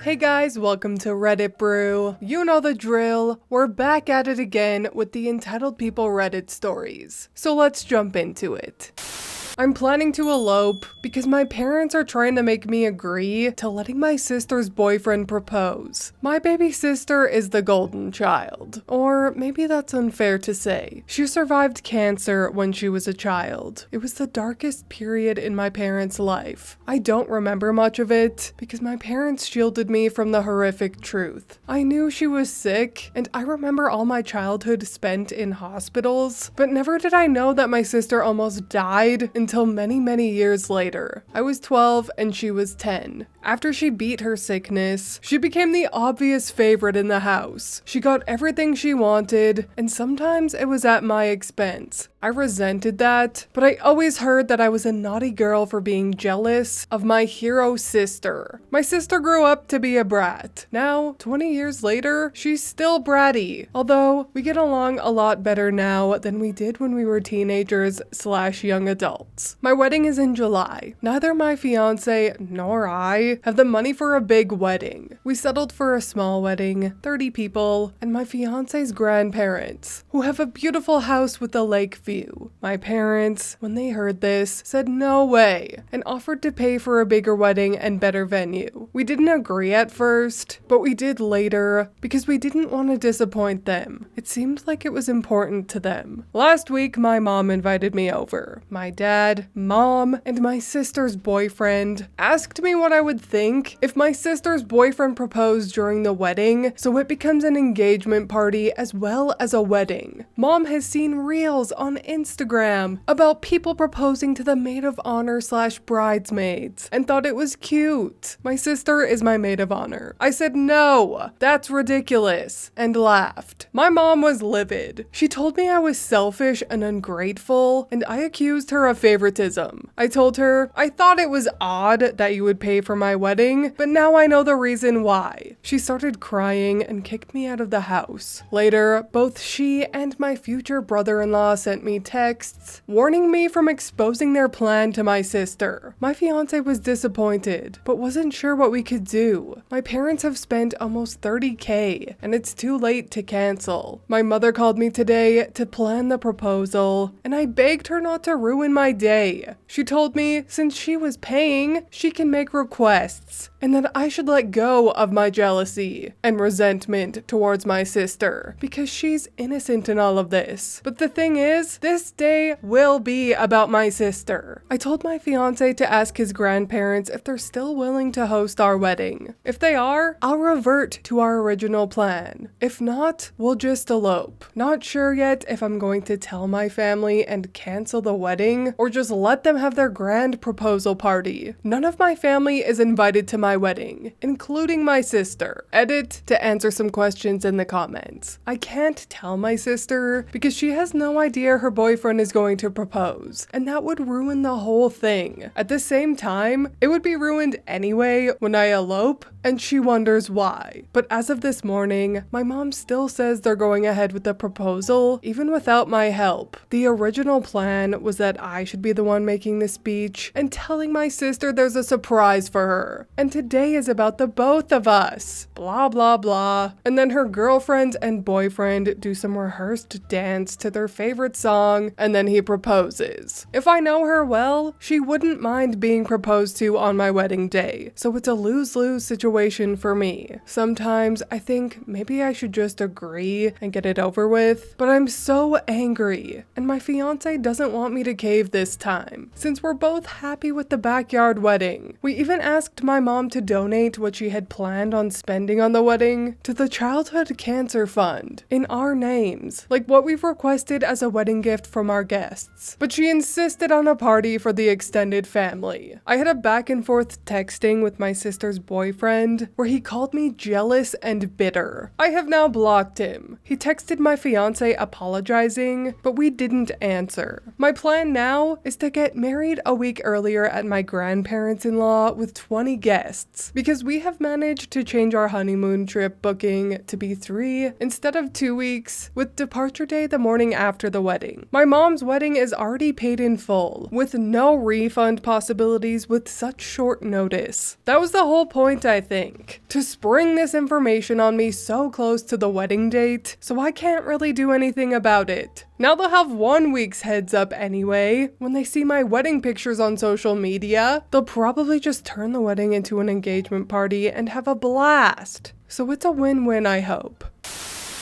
Hey guys, welcome to Reddit Brew. You know the drill. We're back at it again with the Entitled People Reddit stories. So let's jump into it. I'm planning to elope because my parents are trying to make me agree to letting my sister's boyfriend propose. My baby sister is the golden child. Or maybe that's unfair to say. She survived cancer when she was a child. It was the darkest period in my parents' life. I don't remember much of it because my parents shielded me from the horrific truth. I knew she was sick, and I remember all my childhood spent in hospitals, but never did I know that my sister almost died until many years later. I was 12 and she was 10. After she beat her sickness, she became the obvious favorite in the house. She got everything she wanted, and sometimes it was at my expense. I resented that, but I always heard that I was a naughty girl for being jealous of my hero sister. My sister grew up to be a brat. Now, 20 years later, she's still bratty, although we get along a lot better now than we did when we were teenagers / young adults. My wedding is in July. Neither my fiance nor I have the money for a big wedding. We settled for a small wedding, 30 people, and my fiance's grandparents, who have a beautiful house with a lake view. My parents, when they heard this, said no way, and offered to pay for a bigger wedding and better venue. We didn't agree at first, but we did later because we didn't want to disappoint them. It seemed like it was important to them. Last week, my mom invited me over. My dad, mom, and my sister's boyfriend asked me what I would think if my sister's boyfriend proposed during the wedding, so it becomes an engagement party as well as a wedding. Mom has seen reels on Instagram about people proposing to the maid of honor / bridesmaids and thought it was cute. My sister is my maid of honor. I said no, that's ridiculous, and laughed. My mom was livid. She told me I was selfish and ungrateful, and I accused her of favoritism. I told her, I thought it was odd that you would pay for my wedding, but now I know the reason why. She started crying and kicked me out of the house. Later, both she and my future brother-in-law sent me texts warning me from exposing their plan to my sister. My fiance was disappointed, but wasn't sure what we could do. My parents have spent almost $30,000, and it's too late to cancel. My mother called me today to plan the proposal, and I begged her not to ruin my day. She told me since she was paying, she can make requests, and that I should let go of my jealousy and resentment towards my sister because she's innocent in all of this. But the thing is, this day will be about my sister. I told my fiance to ask his grandparents if they're still willing to host our wedding. If they are, I'll revert to our original plan. If not, we'll just elope. Not sure yet if I'm going to tell my family and cancel the wedding or just let them have their grand proposal party. None of my family is invited to my wedding, including my sister. Edit to answer some questions in the comments. I can't tell my sister because she has no idea her boyfriend is going to propose, and that would ruin the whole thing. At the same time, it would be ruined anyway when I elope, and she wonders why. But as of this morning, my mom still says they're going ahead with the proposal, even without my help. The original plan was that I should be the one making the speech and telling my sister there's a surprise for her. And today is about the both of us. Blah, blah, blah. And then her girlfriend and boyfriend do some rehearsed dance to their favorite song, and then he proposes. If I know her well, she wouldn't mind being proposed to on my wedding day. So it's a lose-lose situation for me. Sometimes I think maybe I should just agree and get it over with, but I'm so angry, and my fiance doesn't want me to cave this time, since we're both happy with the backyard wedding. We even asked my mom to donate what she had planned on spending on the wedding to the Childhood Cancer Fund in our names, like what we've requested as a wedding gift from our guests. But she insisted on a party for the extended family. I had a back and forth texting with my sister's boyfriend where he called me jealous and bitter. I have now blocked him. He texted my fiance apologizing, but we didn't answer. My plan now is to get married a week earlier at my grandparents-in-law with 20 guests, because we have managed to change our honeymoon trip booking to be 3 instead of 2 weeks, with departure day the morning after the wedding. My mom's wedding is already paid in full, with no refund possibilities with such short notice. That was the whole point, I think. think? To spring this information on me so close to the wedding date, so I can't really do anything about it. Now they'll have 1 week's heads up anyway. When they see my wedding pictures on social media, they'll probably just turn the wedding into an engagement party and have a blast. So it's a win-win, I hope.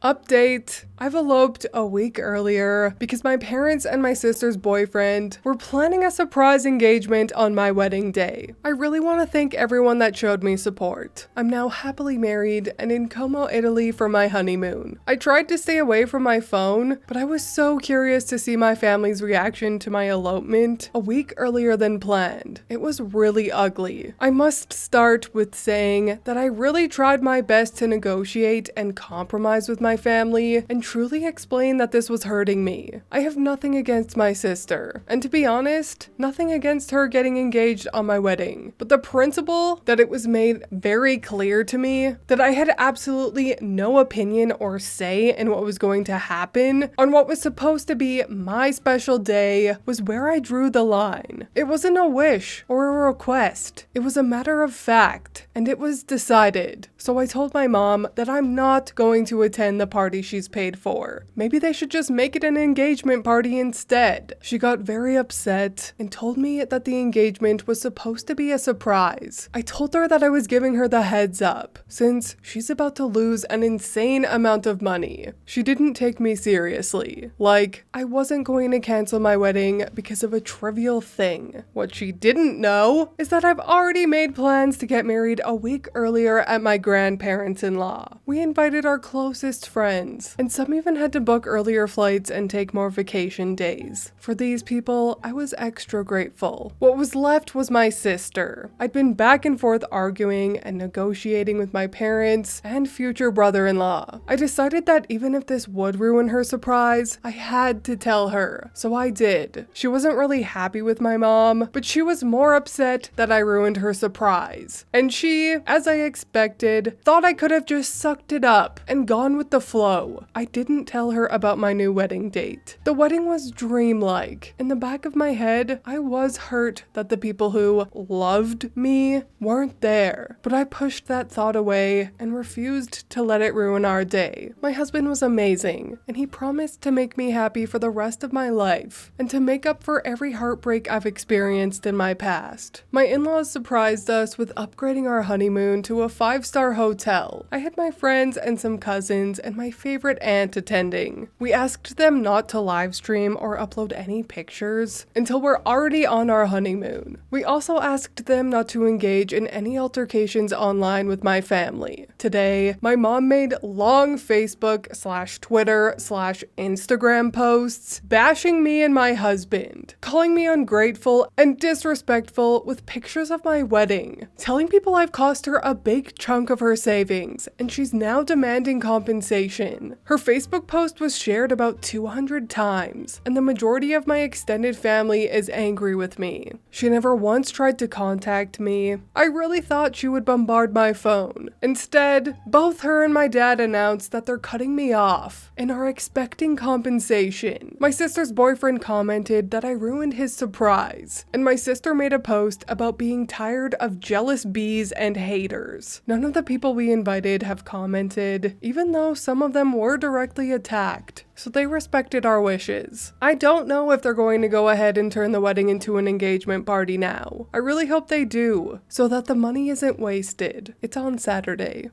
Update. I've eloped a week earlier because my parents and my sister's boyfriend were planning a surprise engagement on my wedding day. I really want to thank everyone that showed me support. I'm now happily married and in Como, Italy for my honeymoon. I tried to stay away from my phone, but I was so curious to see my family's reaction to my elopement a week earlier than planned. It was really ugly. I must start with saying that I really tried my best to negotiate and compromise with my family and truly explain that this was hurting me. I have nothing against my sister, and to be honest, nothing against her getting engaged on my wedding, but the principle that it was made very clear to me that I had absolutely no opinion or say in what was going to happen on what was supposed to be my special day was where I drew the line. It wasn't a wish or a request. It was a matter of fact, and it was decided. So I told my mom that I'm not going to attend the party she's paid for. Maybe they should just make it an engagement party instead. She got very upset and told me that the engagement was supposed to be a surprise. I told her that I was giving her the heads up, since she's about to lose an insane amount of money. She didn't take me seriously. Like, I wasn't going to cancel my wedding because of a trivial thing. What she didn't know is that I've already made plans to get married a week earlier at my grandparents-in-law. We invited our closest friends, and some even had to book earlier flights and take more vacation days. For these people, I was extra grateful. What was left was my sister. I'd been back and forth arguing and negotiating with my parents and future brother-in-law. I decided that even if this would ruin her surprise, I had to tell her, so I did. She wasn't really happy with my mom, but she was more upset that I ruined her surprise. And she, as I expected, thought I could have just sucked it up and gone with the flow. I didn't tell her about my new wedding date. The wedding was dreamlike. In the back of my head, I was hurt that the people who loved me weren't there, but I pushed that thought away and refused to let it ruin our day. My husband was amazing, and he promised to make me happy for the rest of my life and to make up for every heartbreak I've experienced in my past. My in-laws surprised us with upgrading our honeymoon to a 5-star hotel. I had my friends and some cousins and my favorite aunt attending. We asked them not to live stream or upload any pictures until we're already on our honeymoon. We also asked them not to engage in any altercations online with my family. Today, my mom made long Facebook/Twitter/Instagram posts bashing me and my husband, calling me ungrateful and disrespectful with pictures of my wedding, telling people I've cost her a big chunk of her savings and she's now demanding compensation. Her Facebook post was shared about 200 times, and the majority of my extended family is angry with me. She never once tried to contact me. I really thought she would bombard my phone. Instead, both her and my dad announced that they're cutting me off and are expecting compensation. My sister's boyfriend commented that I ruined his surprise, and my sister made a post about being tired of jealous bees and haters. None of the people we invited have commented, even though some of them were directly attacked, so they respected our wishes. I don't know if they're going to go ahead and turn the wedding into an engagement party now. I really hope they do, so that the money isn't wasted. It's on Saturday.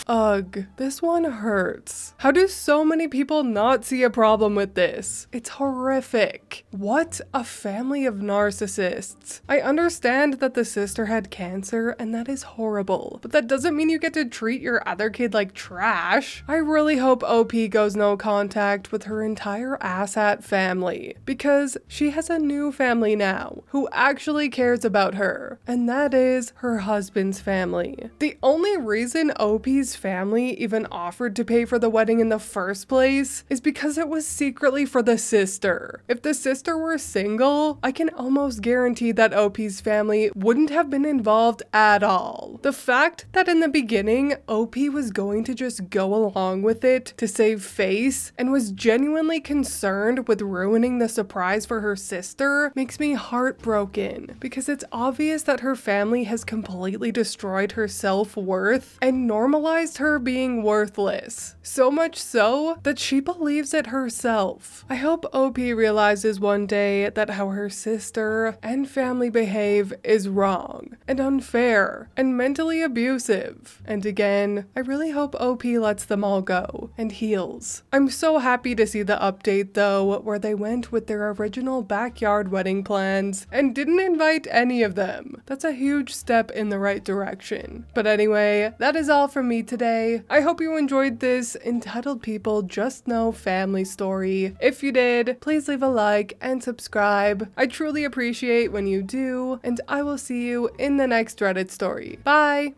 Ugh, this one hurts. How do so many people not see a problem with this? It's horrific. What a family of narcissists. I understand that the sister had cancer and that is horrible, but that doesn't mean you get to treat your other kid like trash. I really hope OP goes no contact with her entire asshat family, because she has a new family now who actually cares about her, and that is her husband's family. The only reason OP's family even offered to pay for the wedding in the first place is because it was secretly for the sister. If the sister were single, I can almost guarantee that OP's family wouldn't have been involved at all. The fact that in the beginning, OP was going to just go along with it to save face and was genuinely concerned with ruining the surprise for her sister makes me heartbroken, because it's obvious that her family has completely destroyed her self-worth and normalized her being worthless. So much so that she believes it herself. I hope OP realizes one day that how her sister and family behave is wrong and unfair and mentally abusive. And again, I really hope OP lets them all go and heals. I'm so happy to see the update though, where they went with their original backyard wedding plans and didn't invite any of them. That's a huge step in the right direction. But anyway, that is all from me today. I hope you enjoyed this Entitled People Just Know family story. If you did, please leave a like and subscribe. I truly appreciate when you do, and I will see you in the next Reddit story. Bye!